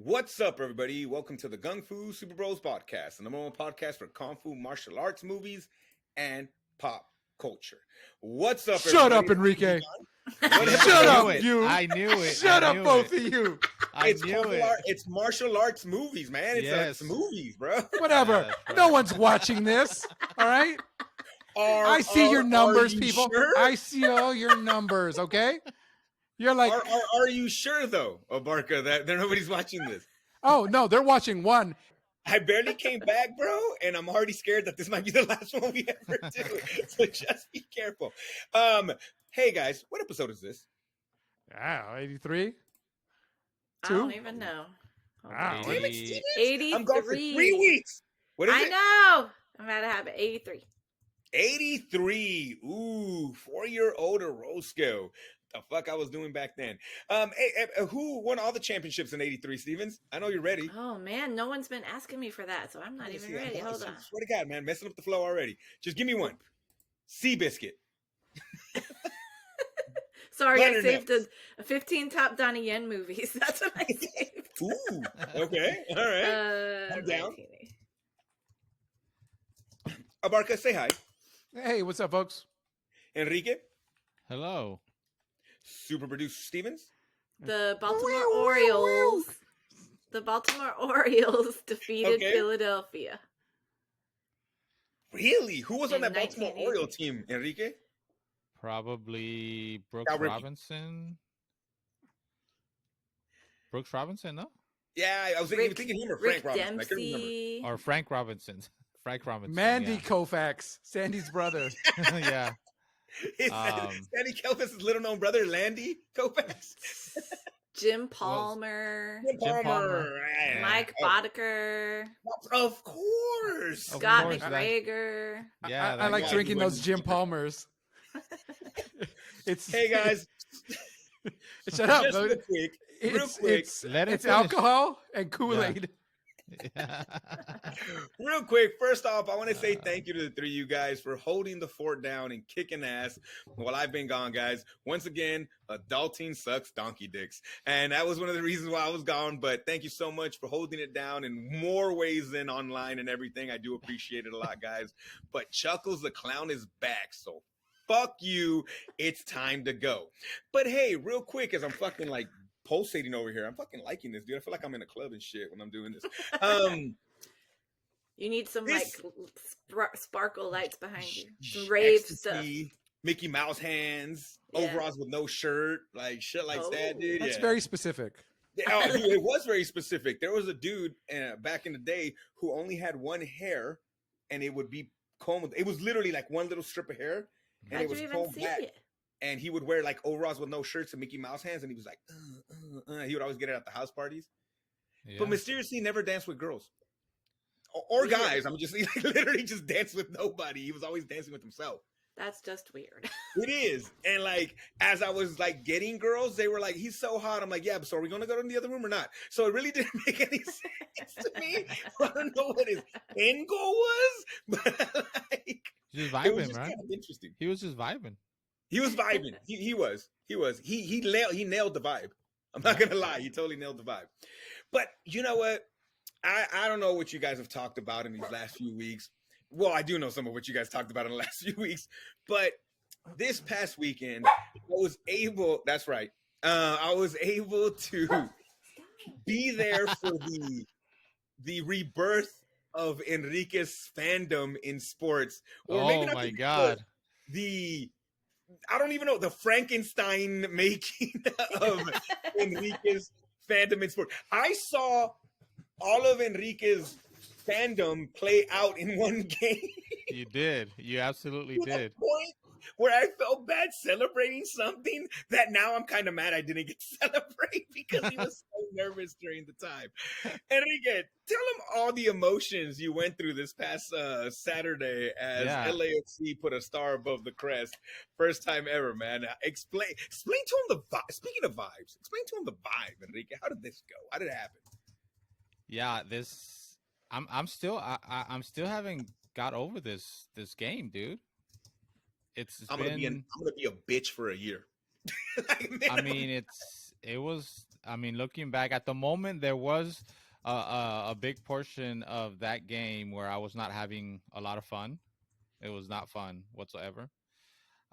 What's up, everybody? Welcome to the Gung Fu Super Bros podcast, the number one podcast for Kung Fu martial arts movies and pop culture. What's up, Shut everybody? up, Enrique. Shut up, you. I knew it. Shut up, both of you. It's martial arts movies, man. It's movies, bro. Whatever. Yeah, no one's watching this. All right. I see your numbers, people. Sure? I see all your numbers. Okay. You're like, are you sure though, Abarca, that nobody's watching this? oh no, they're watching one. I barely came back, bro, and I'm already scared that this might be the last one we ever do. So just be careful. Hey guys, what episode is this? 83. I don't even know. Wow. Damn it, Steven. 83. I'm gone for 3 weeks. What is I it? know. I'm about to have 83. 83. Ooh, 4-year-old Orozco. The fuck I was doing back then. Who won all the championships in 83, Stevens? I know you're ready. Oh man, no one's been asking me for that, so I'm not even ready. Hold on. Swear to God, man, messing up the flow already. Just give me one. Seabiscuit. Sorry, I Butternut. saved a 15 top Donnie Yen movies. That's what I saved. Ooh, okay, all right. I'm down. 1980. Abarca, say hi. Hey, what's up, folks? Enrique, Hello. super producer Stevens. The Baltimore Orioles. The Baltimore Orioles defeated Okay. Philadelphia. Really? Who was on In that Baltimore 1980. Oriole team, Enrique? Probably Brooks Ricky. Robinson. Brooks Robinson, no? Yeah, I was thinking him or Rick Frank Robinson. I couldn't remember. Dempsey. Or Frank Robinson. Frank Robinson. Mandy Koufax, Sandy's brother. Yeah. yeah. Sandy Koufax's little known brother, Landy Koufax. Jim Palmer. Jim Palmer. Palmer. Yeah. Mike Boddicker. Of course. Of Scott course, that- McGregor. Yeah, I that like guy. drinking Who those went- Jim Palmers. It's Hey guys, Shut up. just though. real quick. It's Let him it's finish. alcohol and Kool-Aid. Real quick, first off, I want to say thank you to the three of you guys for holding the fort down and kicking ass while I've been gone, guys. Once again, adulting sucks donkey dicks. And that was one of the reasons why I was gone. But thank you so much for holding it down in more ways than online and everything. I do appreciate it a lot, guys. But Chuckles the Clown is back. So fuck you. It's time to go. But hey, real quick, as I'm fucking like pulsating over here, I'm fucking liking this, dude. I feel like I'm in a club and shit when I'm doing this. You need some This- sparkle lights behind you. Some rave stuff. Ecstasy, Mickey Mouse hands, Yeah. overalls with no shirt, like shit like that, Oh. dude. That's Yeah. very specific. Oh, dude, it was very specific. There was a dude back in the day who only had one hair, and it would be combed. It was literally like one little strip of hair, and How'd it was you even combed see back. it? And he would wear like overalls with no shirts and Mickey Mouse hands, and he was like, he would always get it at the house parties. Yeah. But mysteriously never danced with girls or Weird. guys. I'm just like, literally just danced with nobody. He was always dancing with himself. That's just weird. It is. And like, as I was like getting girls, they were like, he's so hot. I'm like, yeah, but so are we going to go in the other room or not? So it really didn't make any sense to me. I don't know what his end goal was, but like, Just it was vibing, just right? kind of interesting. He was just vibing. He was vibing. He was. He nailed the vibe. I'm not going to lie. He totally nailed the vibe. But you know what? I don't know what you guys have talked about in these last few weeks. Well, I do know some of what you guys talked about in the last few weeks, but this past weekend, I was able, that's right. I was able to be there for the rebirth of Enrique's fandom in sports. Or maybe Oh not my the God. I don't even know, the Frankenstein making of Enrique's fandom in sports. I saw all of Enrique's fandom play out in one game. You did. You absolutely To the did. point where I felt bad celebrating something that now I'm kind of mad I didn't get to celebrate because he was so nervous during the time. Enrique, tell him all the emotions you went through this past Saturday as Yeah. LAFC put a star above the crest. First time ever, man. Explain to him the vibe. Speaking of vibes, explain to him the vibe, Enrique. How did this go? How did it happen? Yeah, I'm still haven't got over this game, dude. I'm gonna be a bitch for a year. Like, man, I mean, it was I mean, looking back at the moment, there was a big portion of that game where I was not having a lot of fun. It was not fun whatsoever.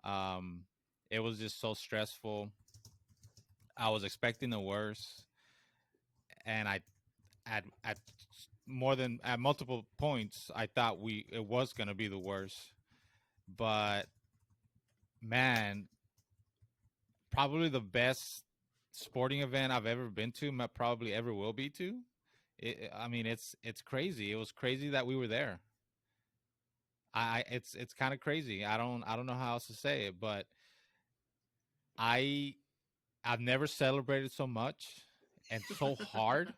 Um, it was just so stressful. I was expecting the worst, and I at more than at multiple points, I thought it was gonna be the worst. But man, probably the best sporting event I've ever been to, probably ever will be to. I mean, it's crazy. It was crazy that we were there. It's kind of crazy. I don't know how else to say it, but I I've never celebrated so much and so hard. My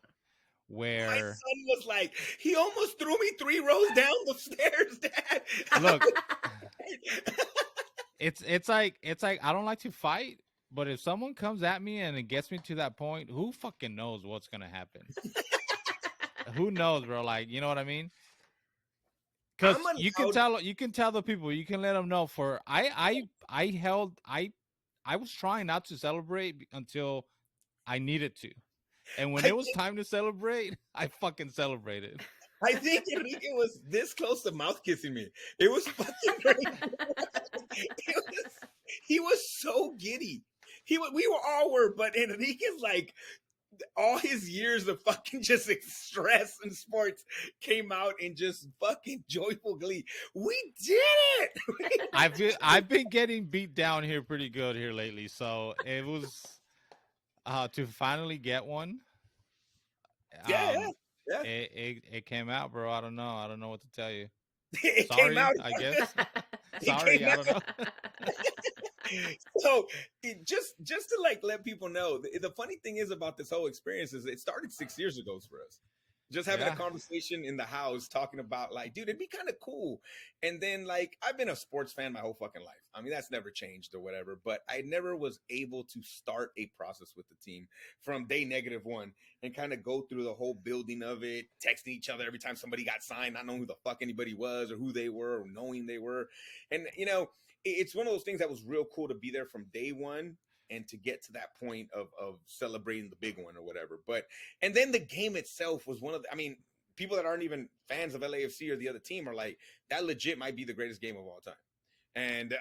Where son was like, he almost threw me 3 rows down the stairs, Dad. look, it's like I don't like to fight, but if someone comes at me and it gets me to that point, who fucking knows what's gonna happen? Who knows, bro? Like, you know what I mean? Because you can tell the people, you can let them know. For I was trying not to celebrate until I needed to, and when it was time to celebrate, I fucking celebrated. I think Enrique was this close to mouth kissing me. It was fucking crazy. He was so giddy. We all were, but Enrique's like, all his years of fucking just stress and sports came out in just fucking joyful glee. We did it. I've been getting beat down here pretty good here lately, so it was to finally get one. Yeah. It came out, bro. I don't know what to tell you. It Sorry, came out. I guess. Sorry, I don't know. So just to like let people know, the funny thing is about this whole experience is it started 6 years ago for us. Just having a conversation in the house talking about like, dude, it'd be kind of cool. And then like, I've been a sports fan my whole fucking life. I mean, that's never changed or whatever, but I never was able to start a process with the team from day -1 and kind of go through the whole building of it, texting each other every time somebody got signed, not knowing who the fuck anybody was or who they were or knowing they were. And, you know, it's one of those things that was real cool to be there from day one and to get to that point of celebrating the big one or whatever. But, and then the game itself was one of the, I mean, people that aren't even fans of LAFC or the other team are like, that legit might be the greatest game of all time. And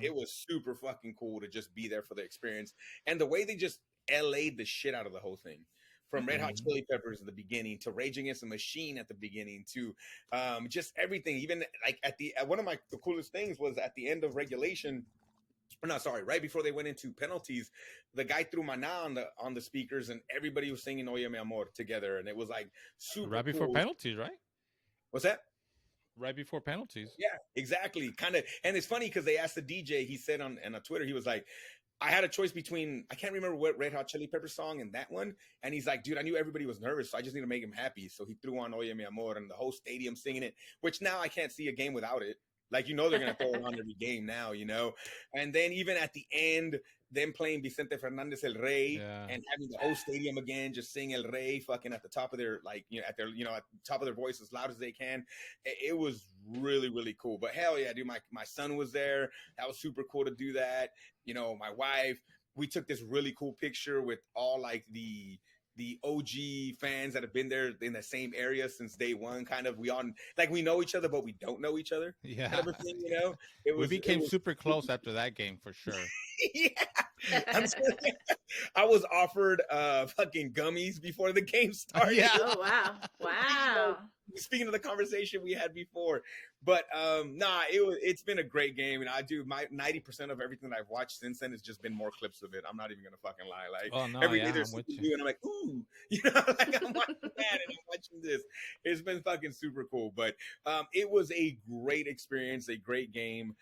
it was super fucking cool to just be there for the experience. And the way they just LA'd the shit out of the whole thing. From Red Hot Chili Peppers at the beginning to Rage Against the Machine at the beginning to just everything. Even like one of the coolest things was at the end of regulation. No, sorry, right before they went into penalties, the guy threw Maná on the speakers and everybody was singing Oye Mi Amor together, and it was like super right before penalties, right? What's that? Right before penalties. Yeah, exactly. Kind of, and it's funny because they asked the DJ. He said on Twitter, he was like, I had a choice between, I can't remember what Red Hot Chili Peppers song and that one. And he's like, dude, I knew everybody was nervous, so I just need to make him happy. So he threw on Oye Mi Amor and the whole stadium singing it, which now I can't see a game without it. Like, you know, they're going to throw it on every game now, you know? And then even at the end, them playing Vicente Fernandez El Rey and having the whole stadium again, just sing El Rey fucking at the top of their, like, you know, at the top of their voice as loud as they can. It was really, really cool. But hell yeah, dude, my son was there. That was super cool to do that. You know, my wife, we took this really cool picture with all like the OG fans that have been there in the same area since day one. Kind of, we all like, we know each other, but we don't know each other. Yeah. Kind of a thing, you know? We became super close after that game for sure. Yeah. I was offered fucking gummies before the game started. Yeah. Oh, wow. Wow. Speaking of the conversation we had before, but it's been a great game, and I do my 90% of everything that I've watched since then has just been more clips of it. I'm not even gonna fucking lie. Like every day there's something new, and I'm like, ooh, you know, like I'm watching that and I'm watching this. It's been fucking super cool, but it was a great experience, a great game.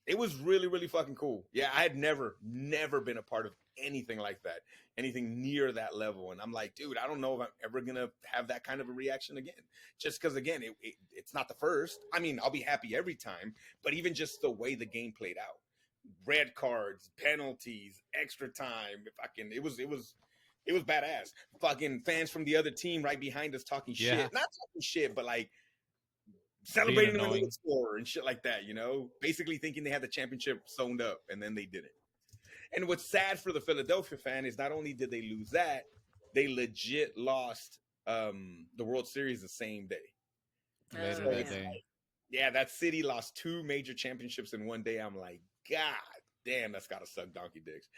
It was really, really fucking cool. Yeah, I had never been a part of anything like that, anything near that level. And I'm like, dude, I don't know if I'm ever going to have that kind of a reaction again. Just because, again, it's not the first. I mean, I'll be happy every time, but even just the way the game played out. Red cards, penalties, extra time. It was badass. Fucking fans from the other team right behind us talking shit. Not talking shit, but like, celebrating them in the score and shit like that, you know, basically thinking they had the championship sewn up, and then they didn't. And what's sad for the Philadelphia fan is not only did they lose that, they legit lost the World Series the same day. Later Oh that yeah. day. Yeah, that city lost 2 major championships in one day. I'm like, God damn, that's gotta suck donkey dicks.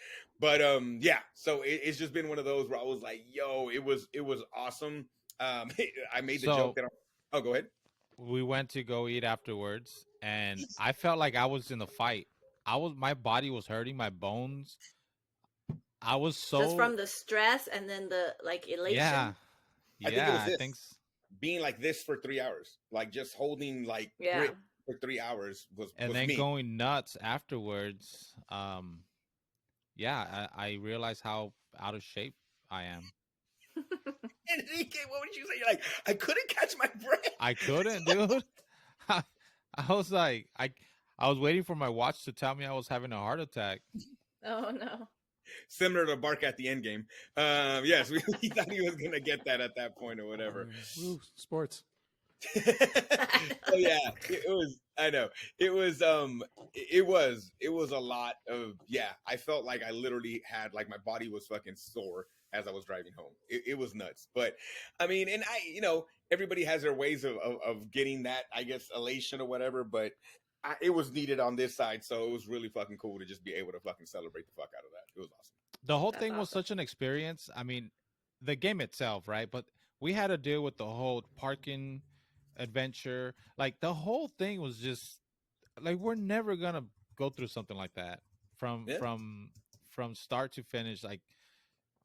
But yeah, so it's just been one of those where I was like, yo, it was awesome. I made the joke So that oh, go ahead. we went to go eat afterwards, and I felt like I was in the fight. My body was hurting, my bones. I was Just so, from the stress and then the like yeah, elation. I think it yeah. was I this think being like this for 3 hours, like just holding like Yeah. grip for 3 hours and was then me. going nuts afterwards. Yeah, I realized how out of shape I am. And Enrique, what would you say? You're like, I couldn't catch my breath. I couldn't, dude. I was like, I was waiting for my watch to tell me I was having a heart attack. Oh no. Similar to Bark at the end game. Yes, we thought he was gonna get that at that point or whatever. Woo, sports. So yeah, it was. I know it was. It was a lot of. Yeah, I felt like I literally had like my body was fucking sore as I was driving home. It was nuts. But I mean, and everybody has their ways of getting that, I guess, elation or whatever. But it was needed on this side, so it was really fucking cool to just be able to fucking celebrate the fuck out of that. It was awesome. The whole That's thing was awesome. such an experience. I mean, the game itself, right? But we had to deal with the whole parking adventure. Like the whole thing was just like we're never gonna go through something like that from Yeah. from start to finish. Like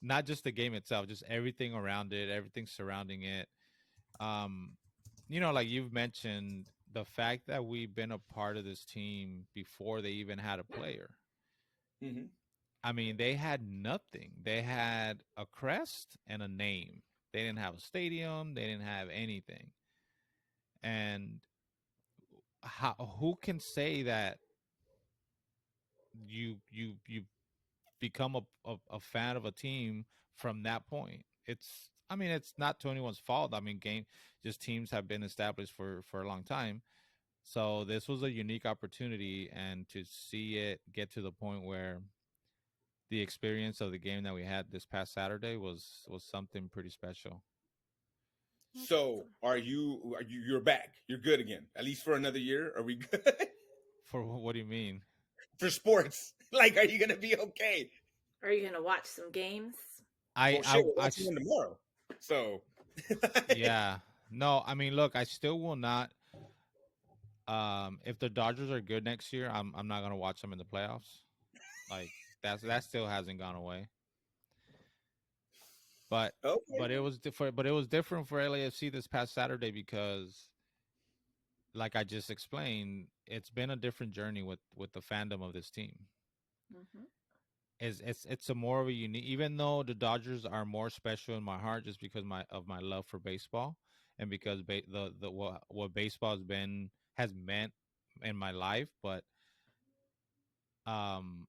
not just the game itself, just everything around it, everything surrounding it. Um, like you've mentioned, the fact that we've been a part of this team before they even had a player. Mm-hmm. I mean, they had nothing. They had a crest and a name. They didn't have a stadium. They didn't have anything. And who can say that you become a fan of a team from that point? I mean, it's not to anyone's fault. I mean, just teams have been established for a long time. So this was a unique opportunity, and to see it get to the point where the experience of the game that we had this past Saturday was something pretty special. So are you you're back? You're good again, at least for another year. Are we good For what do you mean? for sports? Like, are you gonna be okay? Are you gonna watch some games? I Well, shit, we're I watching them tomorrow. So yeah. No, I mean, look, I still will not. If the Dodgers are good next year, I'm not gonna watch them in the playoffs. Like that still hasn't gone away. But okay. it was different. But it was different for LAFC this past Saturday because, like I just explained, it's been a different journey with the fandom of this team. Mm-hmm. It's a more of a unique. Even though the Dodgers are more special in my heart, just because of my love for baseball, and because the what baseball has meant in my life, um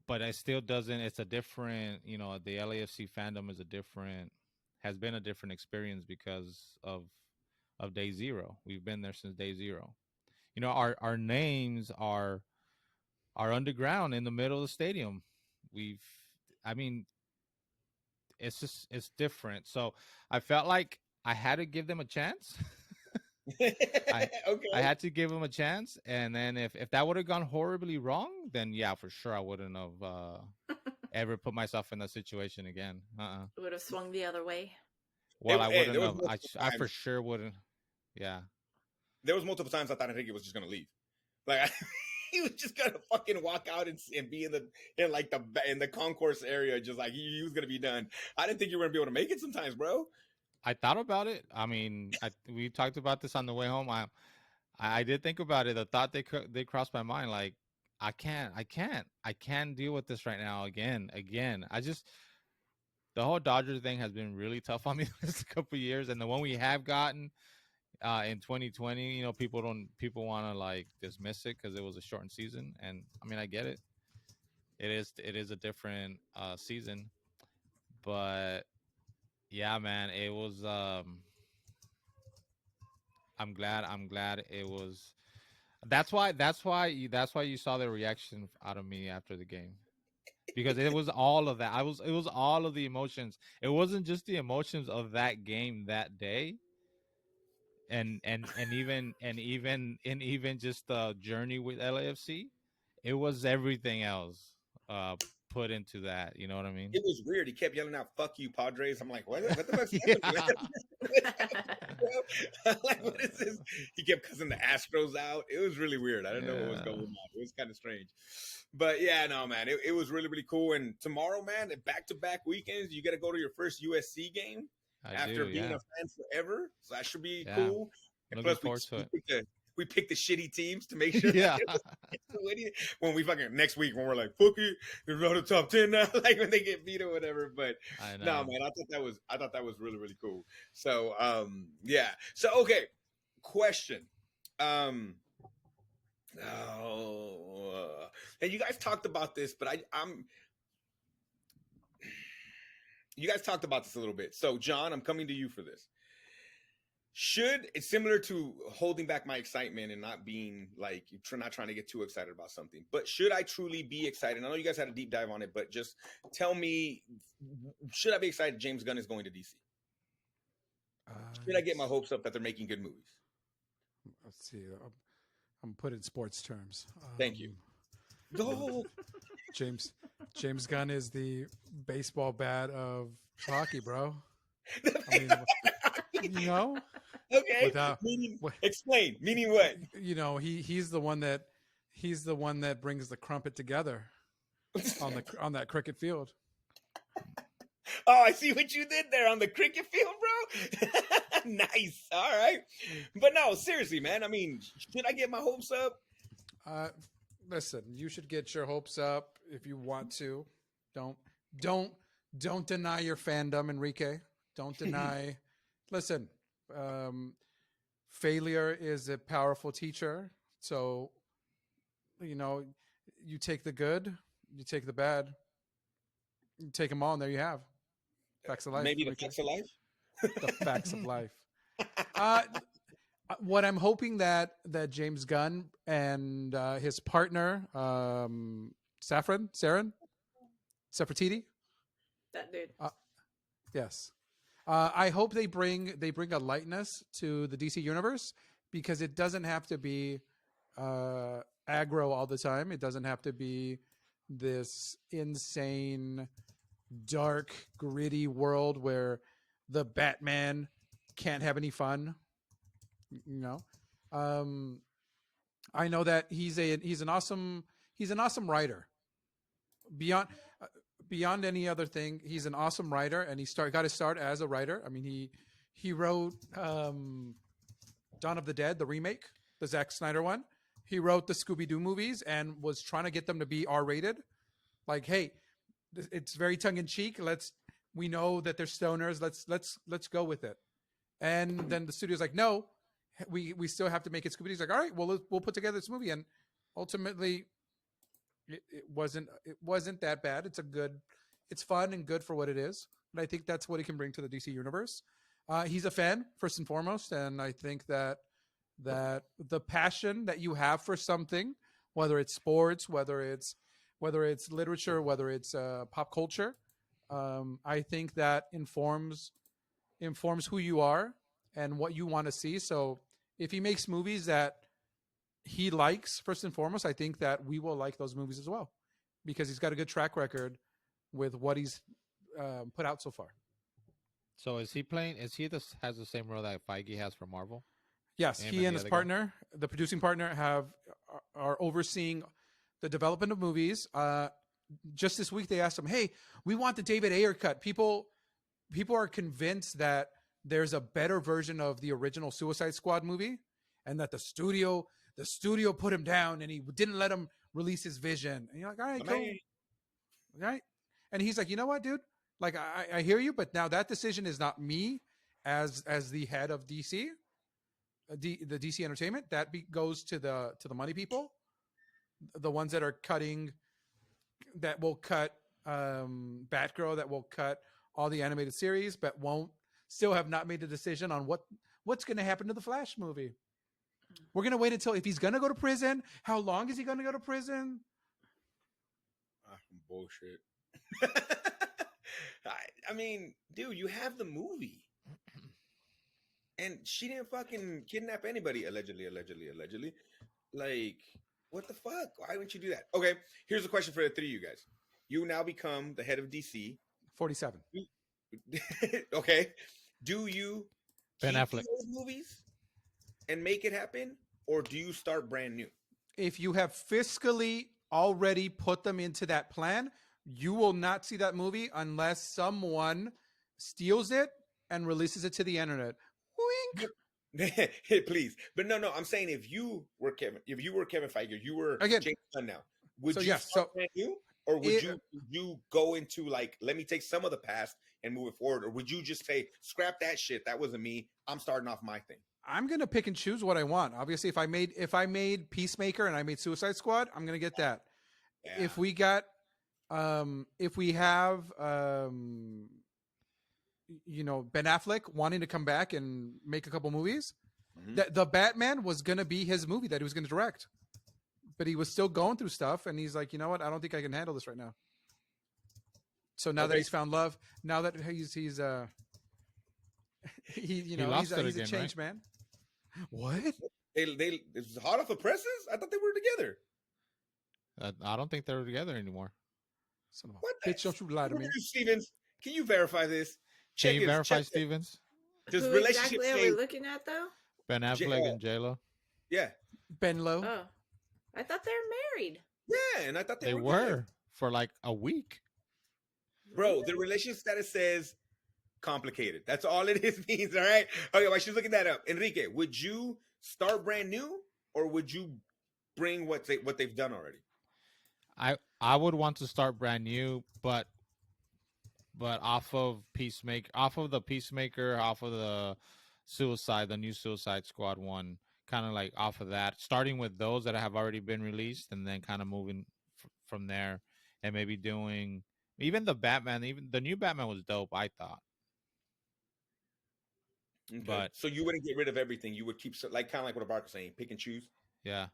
but it still doesn't. It's a different. The LAFC fandom has been a different experience because of day zero. We've been there since day zero. Our names are underground in the middle of the stadium. We've, I mean, it's different. So I felt like I had to give them a chance. I Okay. had to give them a chance, and then if that would have gone horribly wrong, then yeah, for sure I wouldn't have ever put myself in that situation again. Would have swung the other way. Well, I Hey, wouldn't there was have. multiple I for times. sure wouldn't. Yeah. There was multiple times I thought Enrique was just gonna leave. Like he was just gonna fucking walk out and be in like the concourse area, just like he was gonna be done. I didn't think you were gonna be able to make it sometimes, bro. I thought about it. I mean, we talked about this on the way home. I did think about it. The thought they crossed my mind. Like, I can't deal with this right now. Again. The whole Dodgers thing has been really tough on me this couple of years, and the one we have gotten in 2020, people want to like dismiss it because it was a shortened season, and I mean, I get it. It is a different season, but yeah, man, it was. I'm glad it was. That's why you saw the reaction out of me after the game. because it was all of that. It was all of the emotions. It wasn't just the emotions of that game that day, and even just the journey with LAFC. It was everything else put into that. You know what I mean? It was weird. He kept yelling out "fuck you, Padres." I'm like, what the fuck's happening? Yeah. What's happening, bro? Like, what is this? He kept cussing the Astros out. It was really weird. I didn't know what was going on. It was kind of strange. But yeah, no, man, it was really, really cool. And tomorrow, man, back-to-back weekends, you got to go to your first USC game after being a fan forever. So that should be cool. And Looking plus, forward to it. we pick the shitty teams to make sure. Yeah. When we fucking next week when we're like, fuck it, we're not the top 10 now, like when they get beat or whatever. But no, man, I thought that was really, really cool. So yeah. So okay, question. And you guys talked about this, but you guys talked about this a little bit. So John, I'm coming to you for this. It's similar to holding back my excitement and not being like not trying to get too excited about something, but should I truly be excited? I know you guys had a deep dive on it, but just tell me, should I be excited James Gunn is going to DC? Should I get my hopes up that they're making good movies? Let's see. I'm put in sports terms. Thank you. Go. James Gunn is the baseball bat of hockey, bro. I mean, you know. Okay. Explain. Meaning what? You know, he's the one that brings the crumpet together on that cricket field. Oh, I see what you did there on the cricket field, bro. Nice. All right. But no, seriously, man. I mean, should I get my hopes up? Listen, you should get your hopes up if you want to. Don't deny your fandom, Enrique. Don't deny. Listen, failure is a powerful teacher. So, you know, you take the good, you take the bad, you take them all, and there you have facts of life. Maybe the facts of life. The facts of life. What I'm hoping that James Gunn and his partner, Safran Sefertiti, that dude. Yes. I hope they bring a lightness to the DC universe, because it doesn't have to be aggro all the time. It doesn't have to be this insane, dark, gritty world where the Batman can't have any fun. You know, I know that he's an awesome writer. Beyond any other thing, he's an awesome writer, and got to start as a writer. I mean, he wrote Dawn of the Dead, the remake, the Zack Snyder one. He wrote the Scooby-Doo movies and was trying to get them to be R-rated. Like, hey, it's very tongue-in-cheek. We know that they're stoners. Let's go with it. And then the studio's like, no, we still have to make it Scooby-Doo. He's like, all right, well, we'll put together this movie. And ultimately, it wasn't that bad. It's fun and good for what it is. And I think that's what he can bring to the DC universe. He's a fan first and foremost, and I think that the passion that you have for something, whether it's sports, whether it's literature, whether it's pop culture, I think that informs who you are and what you want to see. So if he makes movies that he likes first and foremost, I think that we will like those movies as well, because he's got a good track record with what he's put out so far. So has the same role that Feige has for Marvel? Yes, he and his partner, the producing partner, are overseeing the development of movies. Just this week, they asked him, "Hey, we want the David Ayer cut." People are convinced that there's a better version of the original Suicide Squad movie, and that the studio put him down and he didn't let him release his vision. And you're like, all right, cool. All right. And he's like, you know what, dude? Like, I hear you, but now that decision is not me as the head of DC, the DC Entertainment. That goes to the money people, the ones that are that will cut Batgirl, that will cut all the animated series, but still have not made a decision on what's going to happen to the Flash movie. We're going to wait until if he's going to go to prison. How long is he going to go to prison? Bullshit. I mean, dude, you have the movie. And she didn't fucking kidnap anybody, allegedly. Like, what the fuck? Why wouldn't you do that? Okay, here's a question for the three of you guys. You now become the head of DC. 47. Okay. Do you Ben keep Affleck. those movies and make it happen? Or do you start brand new? If you have fiscally already put them into that plan, you will not see that movie unless someone steals it and releases it to the internet. Wink. Please. But no, I'm saying if you were Kevin Feige, you were Again, James Gunn now, would so you yes, start so brand new? Or would you go into like, let me take some of the past and move it forward? Or would you just say, scrap that shit, that wasn't me, I'm starting off my thing? I'm gonna pick and choose what I want. Obviously, if I made Peacemaker and I made Suicide Squad, I'm gonna get that. Yeah. If we got, if we have, Ben Affleck wanting to come back and make a couple movies, the Batman was gonna be his movie that he was gonna direct, but he was still going through stuff, and he's like, you know what, I don't think I can handle this right now. So now that he's found love, now that he's he's a changed man. What? They it's hot off the presses? I thought they were together. I don't think they're together anymore. Son of a What bitch, don't you lie to me. Stevens, can you verify this? Can you verify, Stevens? Does Who relationship exactly are we change? looking at, though? Ben Affleck and J-Lo. Yeah. Ben Lowe. Oh, I thought they were married. Yeah, and I thought They were were good. for like a week. Bro, the relationship status says complicated. That's all it is means, all right? Okay, while she's looking that up, Enrique, would you start brand new or would you bring what they've done already? I would want to start brand new, but off of Peacemaker, off of the the new Suicide Squad one, kind of like off of that, starting with those that have already been released, and then kind of moving from there, and maybe doing even the Batman. Even the new Batman was dope, I thought. Okay. But so you wouldn't get rid of everything. You would keep like kind of like what Abarca was saying, pick and choose. yeah,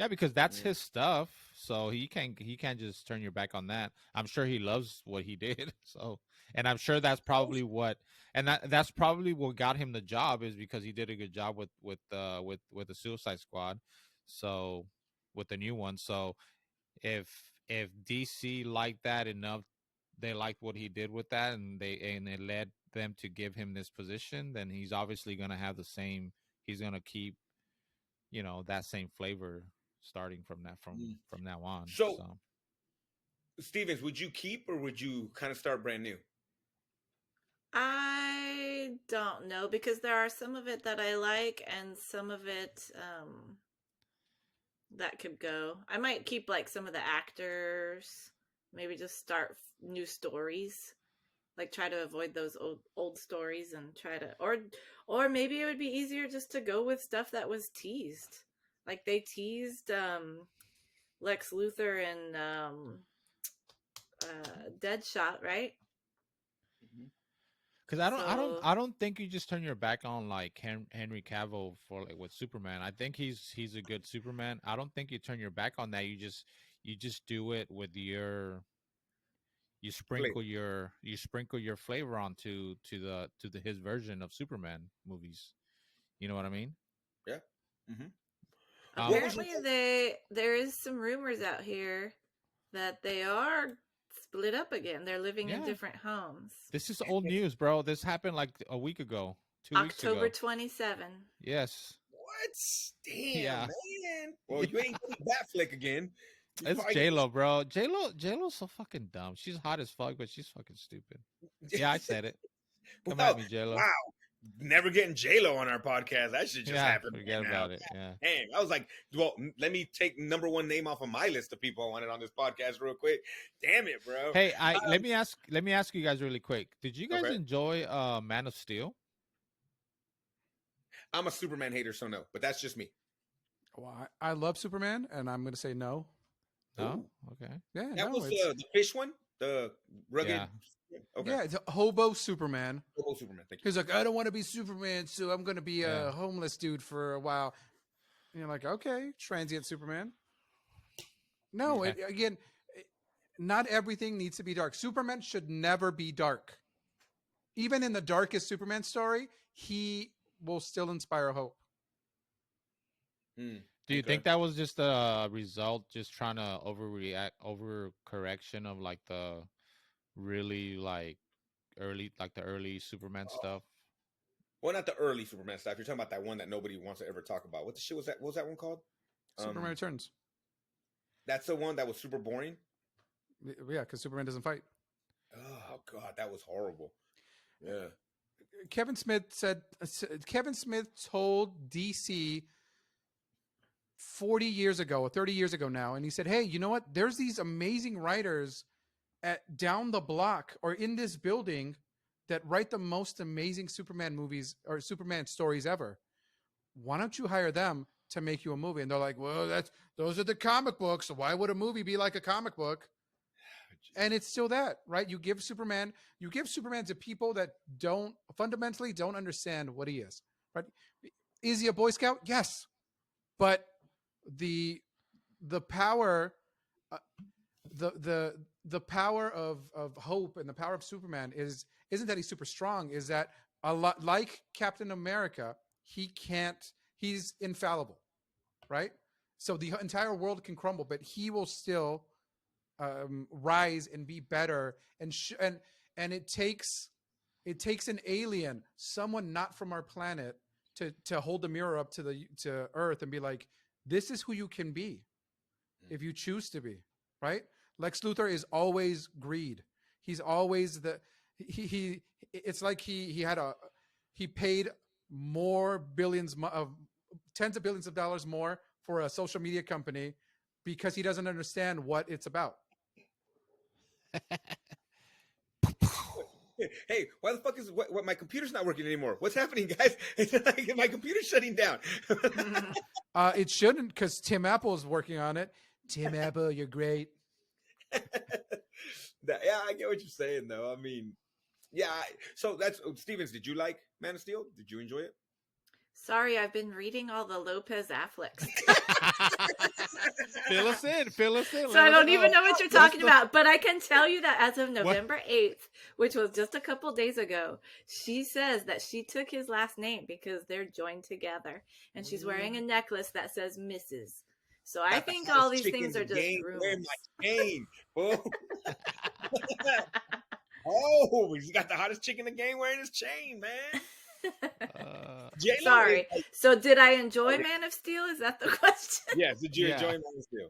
because that's his stuff. So he can't just turn your back on that. I'm sure he loves what he did. So, and I'm sure that's probably that's probably what got him the job, is because he did a good job with the Suicide Squad. So with the new one. So if DC liked that enough, they liked what he did with that, and it led them to give him this position, then he's obviously going to have the same. He's going to keep, that same flavor starting from now on. So, Stevens, would you keep or would you kind of start brand new? I don't know, because there are some of it that I like and some of it that could go. I might keep like some of the actors, maybe just start new stories, like try to avoid those old stories and try to, or maybe it would be easier just to go with stuff that was teased. Like they teased Lex Luthor and Deadshot, right? Because I don't think you just turn your back on like Henry Cavill for like with Superman. I think he's a good Superman. I don't think you turn your back on that. You just do it with you sprinkle your flavor onto his version of Superman movies. You know what I mean? Yeah. Mm-hmm. Apparently, there is some rumors out here that they are split up again. They're living in different homes. This is old news, bro. This happened like a week ago, 2 weeks ago. October 27. Yes. What? Damn, man. Well, you ain't getting that flick again. It's J-Lo, bro. J-Lo's so fucking dumb. She's hot as fuck, but she's fucking stupid. Yeah, I said it. Come at me, J-Lo. Wow. Never getting J-Lo on our podcast. That should just happen. Forget about it. Yeah. Damn. I was like, well, let me take number one name off of my list of people I wanted on this podcast real quick. Damn it, bro. Hey, let me ask you guys really quick. Did you guys enjoy Man of Steel? I'm a Superman hater, so no, but that's just me. Well, I love Superman, and I'm going to say no. No? Okay. Yeah, that was the fish one, the rugged. Yeah. Okay. Yeah, it's hobo Superman. Hobo Superman. Thank you. He's like, I don't want to be Superman, so I'm going to be a homeless dude for a while. And you're like, okay, transient Superman. No, again, not everything needs to be dark. Superman should never be dark. Even in the darkest Superman story, he will still inspire hope. Do you Okay. think that was just a result, just trying to overcorrection of like the really like the early Superman stuff? Well, not the early Superman stuff. You're talking about that one that nobody wants to ever talk about. What the shit was that? What was that one called? Superman Returns. That's the one that was super boring. Yeah, because Superman doesn't fight. Oh God, that was horrible. Yeah. Kevin Smith told DC 40 years ago or 30 years ago now, and he said, hey, you know what? There's these amazing writers at down the block or in this building that write the most amazing Superman movies or Superman stories ever. Why don't you hire them to make you a movie? And they're like, well, those are the comic books. So why would a movie be like a comic book? And it's still that, right? You give Superman to people that fundamentally don't understand what he is, right? Is he a Boy Scout? Yes. But the power, the power of hope and the power of Superman isn't that he's super strong, is that a lot like Captain America, he's infallible, right? So the entire world can crumble, but he will still rise and be better. And it takes an alien, someone not from our planet, to hold the mirror up to Earth and be like, this is who you can be if you choose to be, right? Lex Luthor is always greed. He's always it's like he paid more tens of billions of dollars more for a social media company because he doesn't understand what it's about. Hey, why the fuck is what my computer's not working anymore? What's happening, guys? It's like my computer's shutting down. It shouldn't, because Tim Apple is working on it. Tim Apple, you're great. Yeah, I get what you're saying, though. I mean, yeah. So that's Stevens. Did you like Man of Steel? Did you enjoy it? Sorry, I've been reading all the Lopez Afflecks. Fill us in. So I don't even know what you're talking about. But I can tell you that as of November 8th, which was just a couple days ago, she says that she took his last name because they're joined together. And she's wearing a necklace that says Mrs. So I think all these things are just rumors. My game. Oh, he's got the hottest chick in the game wearing his chain, man. Sorry. So did I enjoy Man of Steel? Is that the question? Yes. Did you enjoy Man of Steel?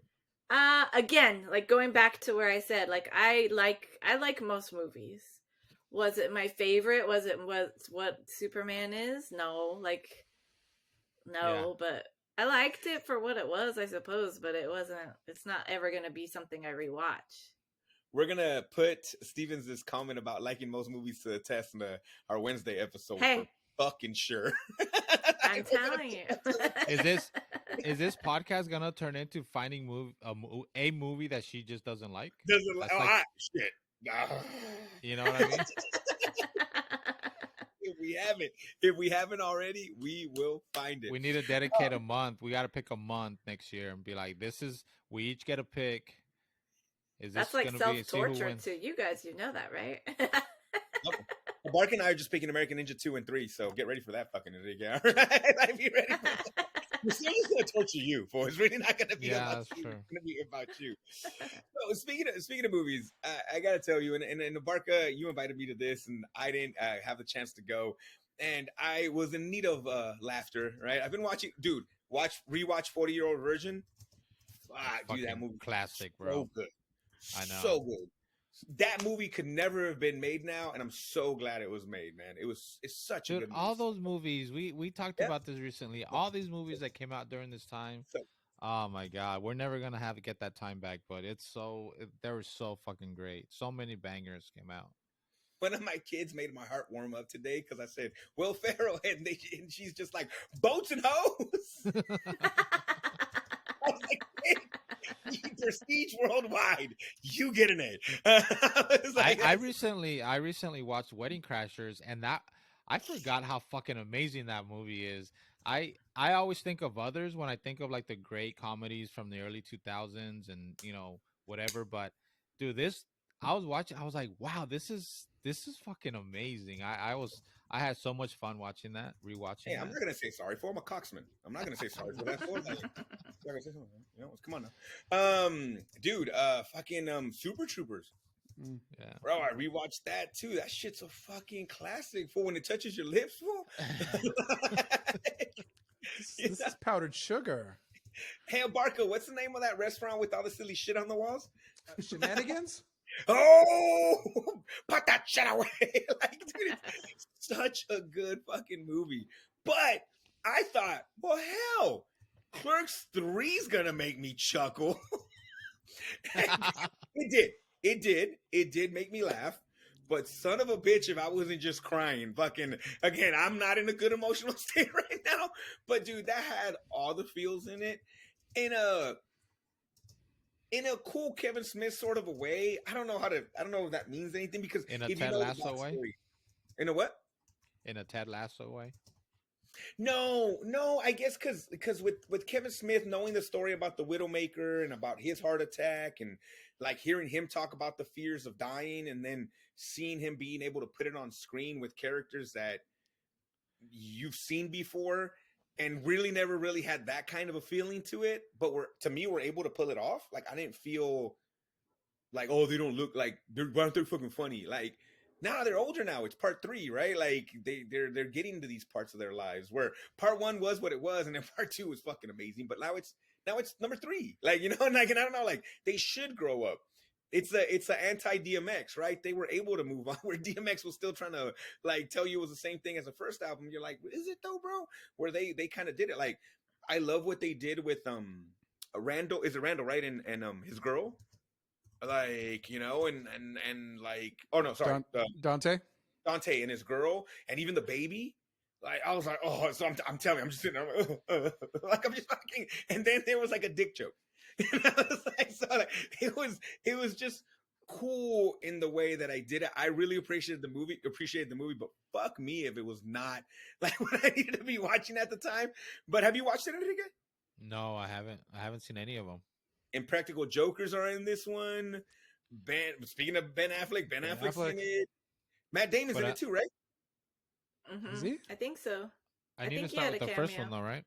Again, like going back to where I said, like I like most movies. Was it my favorite? Was it what Superman is? No, but I liked it for what it was, I suppose, but it's not ever going to be something I rewatch. We're going to put Stevens' comment about liking most movies to the test in our Wednesday episode. Hey. For fucking sure. I'm telling you. Is this podcast going to turn into finding a movie that she just doesn't like? Doesn't like, shit. You know what I mean? If we haven't already, we will find it. We need to dedicate a month. We got to pick a month next year and be like, we each get a pick. That's like self-torture to you guys. You know that, right? Bark and I are just picking American Ninja 2 and 3, so get ready for that fucking thing. Yeah, right? Be ready for that. We're still just going to torture you, boy. It's really not going to be about you. It's going to be about you. So speaking of movies, I got to tell you, and Barca, you invited me to this, and I didn't have the chance to go, and I was in need of laughter, right? I've been watching, dude, rewatch 40-Year-Old Virgin. Dude, that movie classic, bro. So good. I know. So good. That movie could never have been made now, and I'm so glad it was made, man. It's such a good movie. All those movies, we talked about this recently. All these movies that came out during this time, oh my god, we're never gonna have to get that time back. But they were so fucking great. So many bangers came out. One of my kids made my heart warm up today because I said Will Ferrell, and she's just like, boats and hoes. I was like, hey, prestige worldwide, you get an A. I recently watched Wedding Crashers, and that I forgot how fucking amazing that movie is. I always think of others when I think of like the great comedies from the early 2000s and whatever, but dude, I was watching. I was like, wow, this is fucking amazing. I had so much fun watching that, rewatching Hey, I'm that. not gonna say sorry for. I'm a coxman. I'm not gonna say sorry for that. For like, I'm not gonna say something, you know, come on now. Dude, fucking Super Troopers. Mm. Yeah. Bro, I rewatched that too. That shit's a fucking classic. For when it touches your lips, fool. This is powdered sugar. Hey, Barco, what's the name of that restaurant with all the silly shit on the walls? Shenanigans? Oh, put that shit away! Like, dude, it's such a good fucking movie. But I thought, well, hell, Clerks 3's gonna make me chuckle. It did. It did make me laugh. But son of a bitch, if I wasn't just crying, fucking again, I'm not in a good emotional state right now. But dude, that had all the feels in it. In a cool Kevin Smith sort of a way. I don't know if that means anything because In a if you Ted know the Lasso way. backstory, in a what? In a Ted Lasso way. No, I guess because with Kevin Smith knowing the story about the Widowmaker and about his heart attack and like hearing him talk about the fears of dying and then seeing him being able to put it on screen with characters that you've seen before and really never really had that kind of a feeling to it, but we're able to pull it off. Like I didn't feel like, oh, they don't look like why aren't they fucking funny? Like, nah, they're older now. It's part 3, right? Like they're getting to these parts of their lives where part 1 was what it was, and then part 2 was fucking amazing. But now it's number 3. Like, you know, and like, and I don't know, like they should grow up. It's a anti DMX, right? They were able to move on where DMX was still trying to like tell you it was the same thing as the first album. You're like, is it though, bro? Where they kind of did it. Like, I love what they did with Randall. Is it Randall, right? And his girl. Like, you know, and like, oh no, sorry, Dante? Dante and his girl, and even the baby. Like, I was like, oh, so I'm telling you, I'm just sitting there, like I'm just fucking, and then there was like a dick joke. And I was like, so like, it was just cool in the way that I did it. I really appreciated the movie, but fuck me if it was not like what I needed to be watching at the time. But have you watched it, Enrique? No, I haven't. I haven't seen any of them. Impractical Jokers are in this one. Speaking of Ben Affleck, Ben Affleck's in it. Matt Damon's in it too, right? Is he? I think so. I need to think he start had with a the first cameo. one, though, right?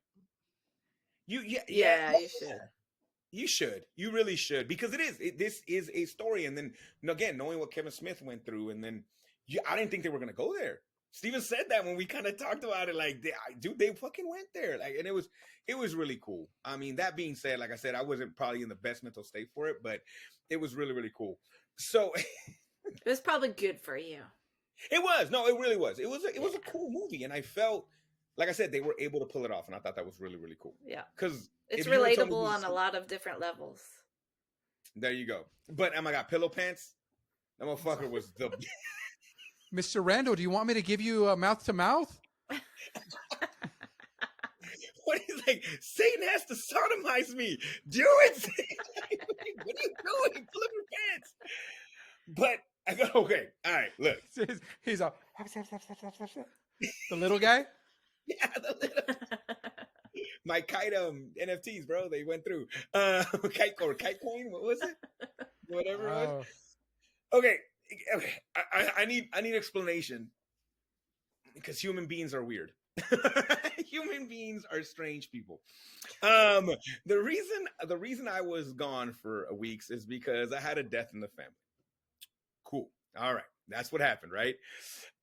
Yeah, you should. You should. You really should, because this is a story. And then again, knowing what Kevin Smith went through, and then I didn't think they were gonna go there. Steven said that when we kind of talked about it, like, they fucking went there, like, and it was really cool. I mean, that being said, like I said, I wasn't probably in the best mental state for it, but it was really, really cool. So It was probably good for you. it was. No, it really was. It was a cool movie, and I felt, like I said, they were able to pull it off, and I thought that was really, really cool. Yeah. Because it's relatable on a lot of different levels. There you go. But oh my God, Pillow Pants, that motherfucker was the. Mr. Rando, do you want me to give you a mouth to mouth? What he's like, Satan has to sodomize me. Do it, Satan. What are you doing? Pull up your pants. But I go, okay, all right, look. He's a the little guy. Yeah, the little. My kite NFTs, bro. They went through. Kite coin. What was it? Whatever it was. Okay. I need explanation, because human beings are weird. Human beings are strange people. The reason I was gone for weeks is because I had a death in the family. Cool. All right. That's what happened, right?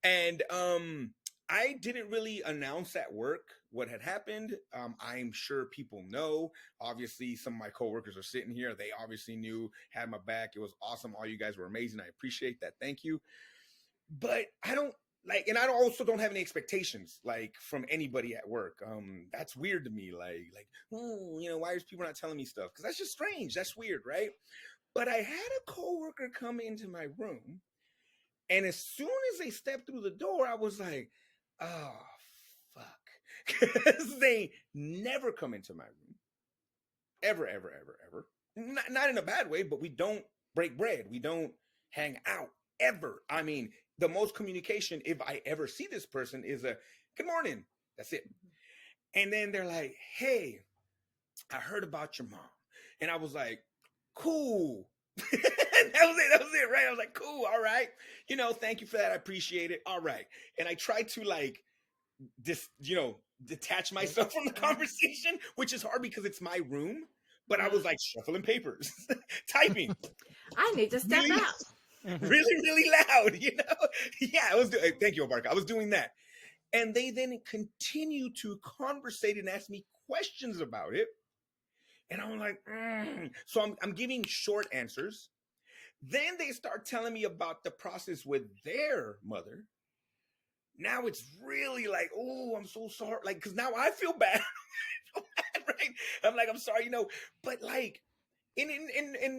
And I didn't really announce at work what had happened. I'm sure people know. Obviously, some of my coworkers are sitting here. They obviously knew, had my back. It was awesome. All you guys were amazing. I appreciate that. Thank you. But I don't like, and I also don't have any expectations like from anybody at work. That's weird to me. Like, you know, why is people not telling me stuff? Because that's just strange. That's weird, right? But I had a coworker come into my room, and as soon as they stepped through the door, I was like, oh, fuck. Because they never come into my room. Ever. Not in a bad way, but we don't break bread. We don't hang out, ever. I mean, the most communication, if I ever see this person, is a good morning. That's it. And then they're like, hey, I heard about your mom. And I was like, cool. That was it, right? I was like, cool, all right. Thank you for that. I appreciate it. All right. And I tried to like detach myself from the conversation, which is hard because it's my room. But I was like shuffling papers, typing. I need to step really, out. really, really loud. Yeah, I was doing. Thank you, Obarka. I was doing that, and they then continue to conversate and ask me questions about it, and I'm like, so I'm giving short answers. Then they start telling me about the process with their mother. Now it's really like, oh, I'm so sorry. Like, because now I feel bad. Right? I'm like, I'm sorry, but like, in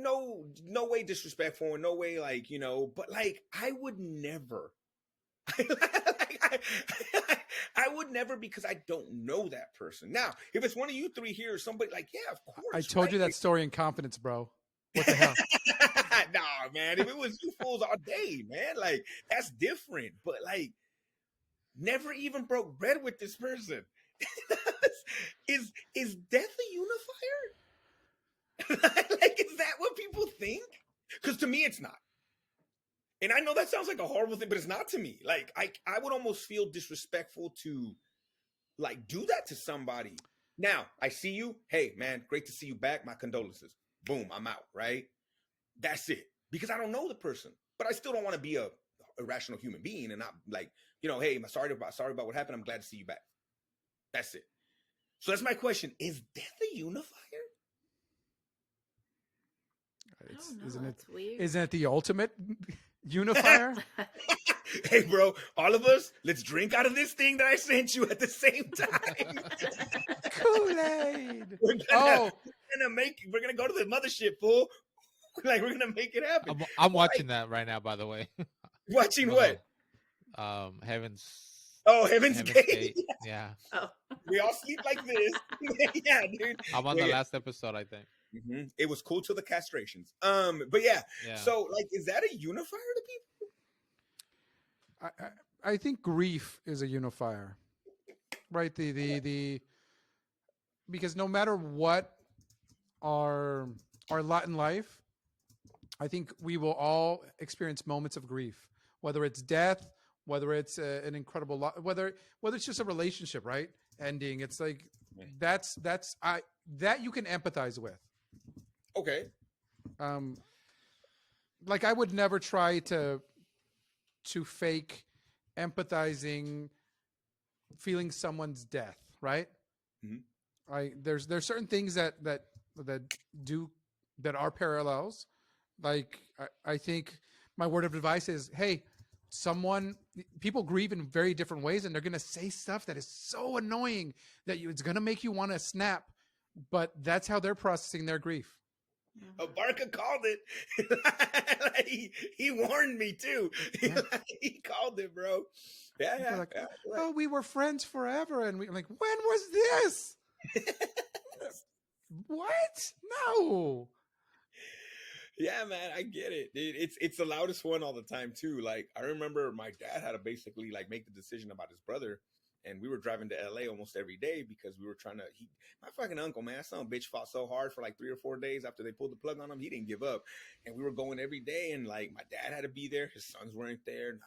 no way disrespectful, in no way like, but like, I would never. Like, I would never because I don't know that person. Now, if it's one of you three here or somebody like, yeah, of course. I told you that story in confidence, bro. What the hell? Nah, man. If it was you fools all day, man, like that's different. But like, never even broke bread with this person. Is death a unifier? Like, is that what people think? Because to me, it's not. And I know that sounds like a horrible thing, but it's not to me. Like, I would almost feel disrespectful to like do that to somebody. Now, I see you. Hey, man, great to see you back. My condolences. Boom, I'm out, right? That's it. Because I don't know the person. But I still don't want to be a irrational human being and not like, hey, I'm sorry about what happened. I'm glad to see you back. That's it. So that's my question. Is death a unifier? Isn't it the ultimate unifier? Hey, bro, all of us, let's drink out of this thing that I sent you at the same time. Kool-Aid. We're gonna go to the mothership, fool. Like, we're gonna make it happen. I'm watching that right now, by the way. Watching what? Heaven's Gate. Yeah. Oh. We all sleep like this. Yeah, dude. I'm on the last episode, I think. Mm-hmm. It was cool till the castrations. But yeah. So like, is that a unifier to people? I think grief is a unifier, right? The because no matter what our lot in life, I think we will all experience moments of grief, whether it's death, whether it's an incredible whether it's just a relationship, right? Ending. It's like that you can empathize with. Okay. Like I would never try to fake empathizing feeling someone's death, right? Mm-hmm. There's certain things that are parallels. Like I think my word of advice is, hey, people grieve in very different ways, and they're gonna say stuff that is so annoying that it's gonna make you want to snap, but that's how they're processing their grief. Barca called it. Like, he warned me too. Yeah. He called it, bro. Yeah. Like, oh, we were friends forever, and we like, when was this? What? No. Yeah, man, I get it. It's the loudest one all the time too. Like, I remember my dad had to basically like make the decision about his brother, and we were driving to LA almost every day because we were trying to. My fucking uncle, man, that son of a bitch fought so hard for like 3 or 4 days after they pulled the plug on him. He didn't give up, and we were going every day. And like, my dad had to be there. His sons weren't there.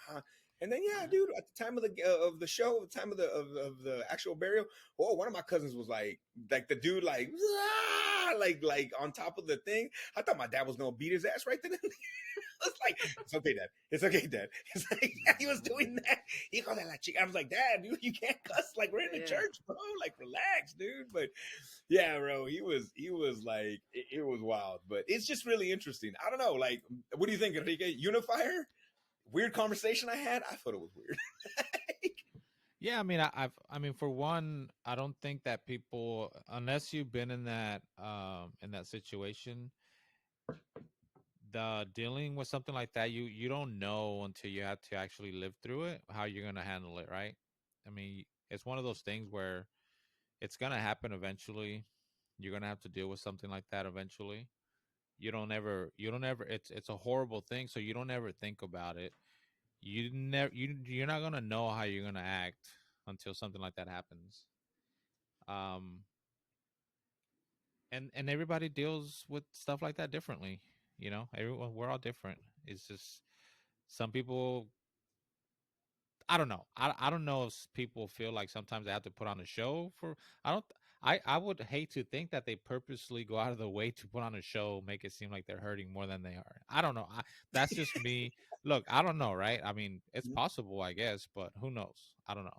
And then dude, at the time of the show, the time of the actual burial, one of my cousins was like the dude like on top of the thing. I thought my dad was gonna beat his ass right then. I was like, it's okay, Dad. It's okay, Dad. It's like, yeah, he was doing that. He called that like chick. I was like, Dad, dude, you can't cuss. Like, we're in the church, bro. Like, relax, dude. But yeah, bro, he was like, it was wild. But it's just really interesting. I don't know. Like, what do you think, Enrique? Unifier? Weird conversation I had. I thought it was weird. Yeah, I mean, I mean, for one, I don't think that people, unless you've been in that situation, dealing with something like that, you don't know until you have to actually live through it how you're gonna handle it, right? I mean, it's one of those things where it's gonna happen eventually. You're gonna have to deal with something like that eventually. You don't ever. It's a horrible thing, so you don't ever think about it. You're not gonna know how you're gonna act until something like that happens. And everybody deals with stuff like that differently. You know, everyone, we're all different. It's just some people. I don't know. I don't know if people feel like sometimes they have to put on a show for. I don't. I would hate to think that they purposely go out of the way to put on a show, make it seem like they're hurting more than they are. I don't know. That's just me. Look, I don't know, right? I mean, it's possible, I guess, but who knows? I don't know.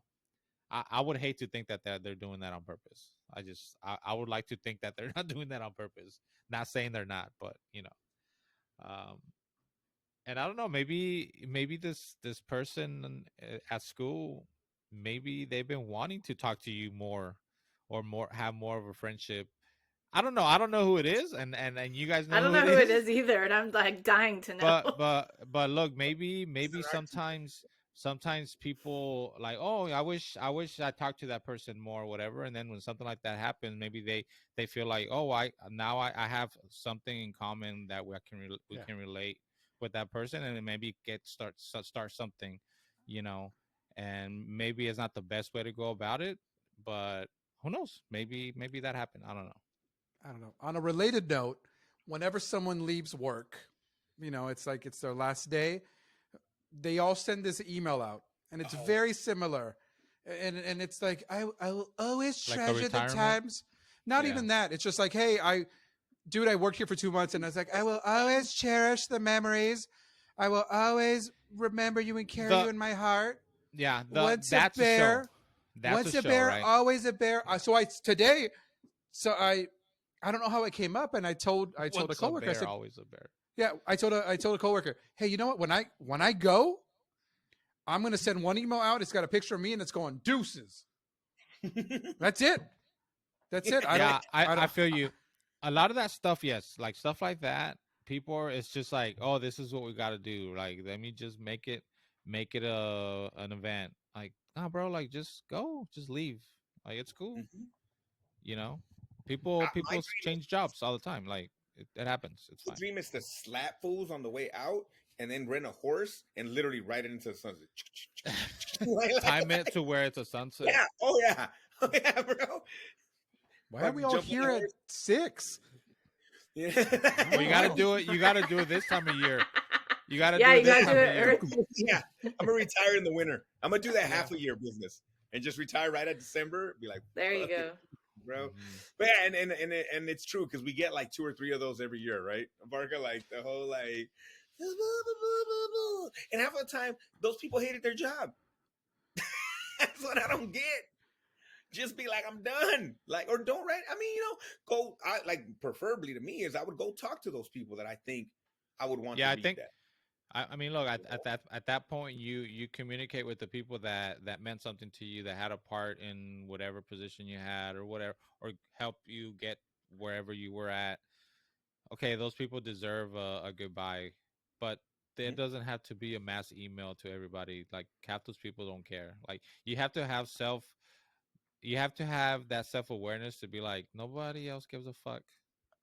I would hate to think that they're doing that on purpose. I would like to think that they're not doing that on purpose. Not saying they're not, but um, and I don't know. Maybe this person at school, maybe they've been wanting to talk to you more, or more have more of a friendship. I don't know. I don't know who it is, and you guys I know don't who know it who it is. is either, and I'm like dying to know. But look, maybe sometimes people like, oh, I wish I talked to that person more or whatever, and then when something like that happens, maybe they feel like, oh, I have something in common that we Yeah. can relate with that person, and then maybe start something, you know. And maybe it's not the best way to go about it, but who knows? Maybe that happened. I don't know. I don't know. On a related note, whenever someone leaves work, you know, it's like it's their last day, they all send this email out, and it's Oh, very similar. And it's like I will always Like a treasure the retirement. times. Not Yeah. even that. It's just like, hey, I worked here for 2 months, and I was like, I will always cherish the memories. I will always remember you and carry you The in my heart. Yeah, the Once a that's a show. bear, That's a once a show, bear, right? always a bear. So I today, so I don't know how it came up, and I told a Once a coworker, I bear, said, always a bear. yeah, I told a coworker, hey, you know what? When I go, I'm gonna send one email out. It's got a picture of me, and it's going deuces. That's it. That's it. Yeah, I I don't. feel you. A lot of that stuff, yes, like stuff like that. People are. It's just like, oh, this is what we got to do. Like, let me just make it a an event. Like, nah, bro, like just go, just leave. Like, it's cool. Mhm. You know, My people dream change jobs all the time. Like, it happens. It's the fine. dream is to slap fools on the way out and then rent a horse and literally ride it into the sunset. Time it to where it's a sunset. Yeah. Oh yeah. Oh yeah, bro. Why are we Fucking all jump on here the at horse. 6? Yeah. I Well, don't you got to know. do it. You got to do it this time of year. You got to Yeah, do it you this gotta do time of it year. early. Yeah. I'm gonna retire in the winter. I'm gonna do that Yeah. half a year business and just retire right at December. Be like, There you fuck it, go. bro. Mhm. But yeah, and it's true because we get like 2 or 3 of those every year, right? Barca, like the whole like, and half of the time those people hated their job. That's what I don't get. Just be like, I'm done. Like, or don't write. I mean, go. I like preferably to me is I would go talk to those people that I think I would want to Yeah, I read think. that. I mean, look at that point, you communicate with the people that meant something to you, that had a part in whatever position you had or whatever, or help you get wherever you were at. Okay, those people deserve a goodbye, but there doesn't have to be a mass email to everybody. Like half those people don't care. Like you have to have that self awareness to be like nobody else gives a fuck.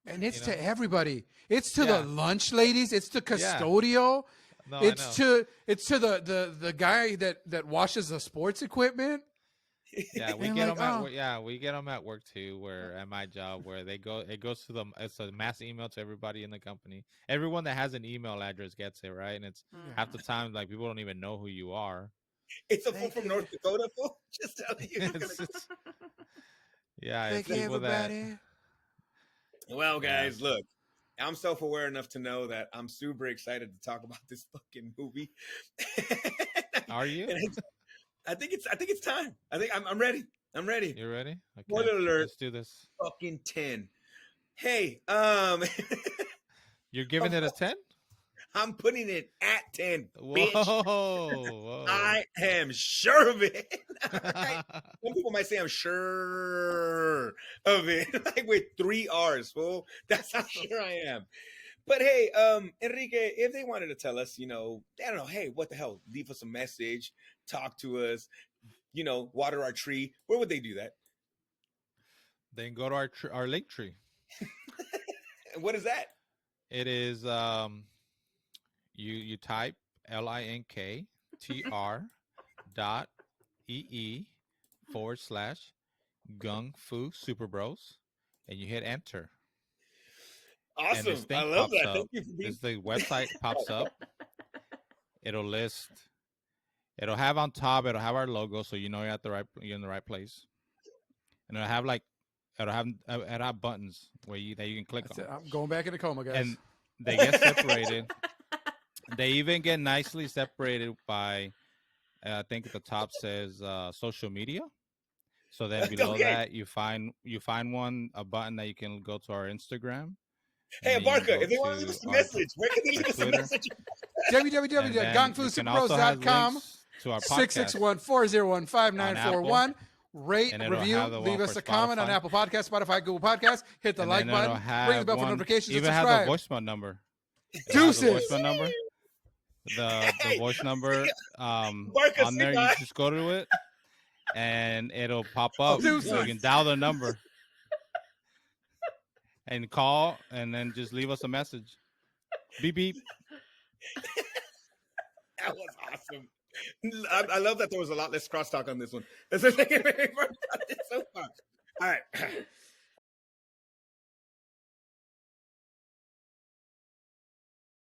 And You it's to know? everybody. It's to the Yeah, lunch ladies. It's to yeah. custodial. No, I know. It's to the guy that washes the sports equipment. Yeah, we And get like, them at oh, work. Yeah, we get them at work too. Where at my job, where they go, it goes to them. It's a mass email to everybody in the company. Everyone that has an email address gets it, right? And it's yeah. half the Mhm. time like people don't even know who you are. It's a fool Thank from you, North Dakota, fool. Just telling you. it's yeah, it's thank you, people that everybody. Well, yeah. guys, look. I'm self-aware enough to know that I'm super excited to talk about this fucking movie. Are you? And I think it's time. I'm ready. I'm ready. You ready? Okay, Spoiler alert, let's do this. fucking 10. Hey, You're giving of it a course, 10? I'm putting it at 10, Whoa, bitch. whoa. I am sure of it. All right. Some people might say I'm sure of it, like with 3 R's, fool. That's how sure I am. But hey, Enrique, if they wanted to tell us, I don't know, hey, what the hell? Leave us a message, talk to us, water our tree. Where would they do that? Then go to our link tree. And what is that? It is you type linktr.ee/Gung Fu Super Bros and you hit enter. and Awesome. this thing I love pops that. up. Thank you for being. This the website pops up. It'll list. It'll have on top. It'll have our logo, so you know you're in the right place. And it'll have buttons that you can click That's on. it. I'm going back into coma, guys. And they get separated. They even get nicely separated by, I think at the top says social media. So then below that you find a button that you can go to our Instagram. Hey, and then you can Barca, go if they want to leave us a message, where can they leave us a Twitter. message? www.gungfusuperbros.com. To our podcast 661-401-5941. Rate, And it'll review, have the leave one us for a comment on Spotify. Apple Podcasts, Spotify, Google Podcasts. Hit the and like then it'll button. have Ring the bell for one- notifications. Even And have subscribe. the voicemail number. It'll have Deuces. the voicemail number. The voice number. Marcus, On there, say you bye. just go to it, and it'll pop up. Deuces. So you can dial the number and call, and then just leave us a message. Beep beep. That was awesome. I love that there was a lot less crosstalk on this one. It's so fun. All right.